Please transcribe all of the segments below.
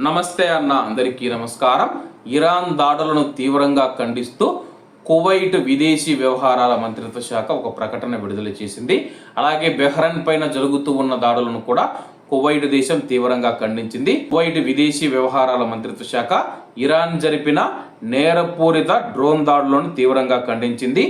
నమస్తే అన్న, అందరికీ నమస్కారం. ఇరాన్ దాడులను తీవ్రంగా ఖండిస్తూ కువైట్ విదేశీ వ్యవహారాల మంత్రిత్వ శాఖ ఒక ప్రకటన విడుదల చేసింది. అలాగే బెహ్రెన్ పైన జరుగుతూ ఉన్న దాడులను కూడా కువైట్ దేశం తీవ్రంగా ఖండించింది. కువైట్ విదేశీ వ్యవహారాల మంత్రిత్వ శాఖ ఇరాన్ జరిపిన నేరపూరిత డ్రోన్ దాడులను తీవ్రంగా ఖండించింది.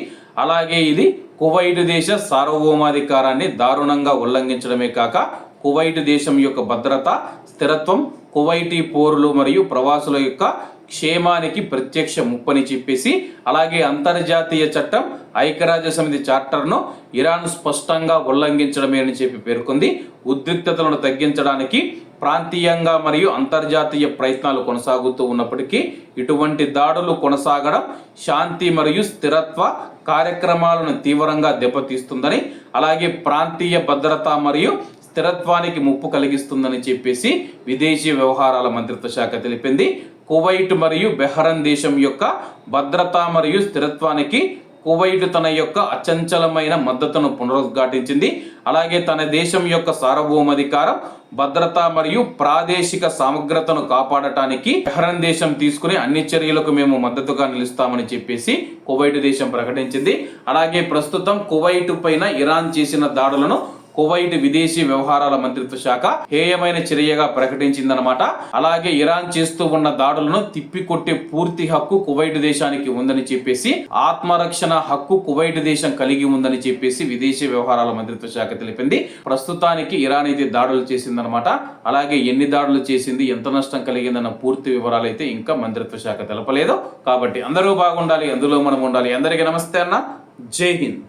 అలాగే ఇది కువైట్ దేశ సార్వభౌమాధికారాన్ని దారుణంగా ఉల్లంఘించడమే కాక కువైట్ దేశం యొక్క భద్రత, స్థిరత్వం, కువైటీ పౌరులు మరియు ప్రవాసుల యొక్క క్షేమానికి ప్రత్యక్ష ముప్పని చెప్పేసి, అలాగే అంతర్జాతీయ చట్టం, ఐక్యరాజ్య సమితి చార్టర్ను ఇరాన్ స్పష్టంగా ఉల్లంఘించడమే అని చెప్పి పేర్కొంది. ఉద్రిక్తతలను తగ్గించడానికి ప్రాంతీయంగా మరియు అంతర్జాతీయ ప్రయత్నాలు కొనసాగుతూ ఉన్నప్పటికీ ఇటువంటి దాడులు కొనసాగడం శాంతి మరియు స్థిరత్వ కార్యక్రమాలను తీవ్రంగా దెబ్బతీస్తుందని, అలాగే ప్రాంతీయ భద్రత మరియు స్థిరత్వానికి ముప్పు కలిగిస్తుందని చెప్పేసి విదేశీ వ్యవహారాల మంత్రిత్వ శాఖ తెలిపింది. కువైట్ మరియు బెహ్రెన్ దేశం యొక్క భద్రత మరియు స్థిరత్వానికి కువైట్ తన యొక్క అచంచలమైన మద్దతును పునరుద్ఘాటించింది. అలాగే తన దేశం యొక్క సార్వభౌమాధికారం, భద్రత మరియు ప్రాదేశిక సమగ్రతను కాపాడటానికి బెహ్రెన్ దేశం తీసుకునే అన్ని చర్యలకు మేము మద్దతుగా నిలుస్తామని చెప్పేసి కువైట్ దేశం ప్రకటించింది. అలాగే ప్రస్తుతం కువైట్ పైన ఇరాన్ చేసిన దాడులను కువైట్ విదేశీ వ్యవహారాల మంత్రిత్వ శాఖ హేయమైన చర్యగా ప్రకటించిందనమాట. అలాగే ఇరాన్ చేస్తూ ఉన్న దాడులను తిప్పికొట్టే పూర్తి హక్కు కువైట్ దేశానికి ఉందని చెప్పేసి, ఆత్మరక్షణ హక్కు కువైట్ దేశం కలిగి ఉందని చెప్పేసి విదేశీ వ్యవహారాల మంత్రిత్వ శాఖ తెలిపింది. ప్రస్తుతానికి ఇరాన్ అయితే దాడులు చేసిందనమాట. అలాగే ఎన్ని దాడులు చేసింది, ఎంత నష్టం కలిగిందన్న పూర్తి వివరాలు అయితే ఇంకా మంత్రిత్వ శాఖ తెలపలేదు. కాబట్టి అందరూ బాగుండాలి, అందులో మనం ఉండాలి. అందరికీ నమస్తే అన్న, జై హింద్.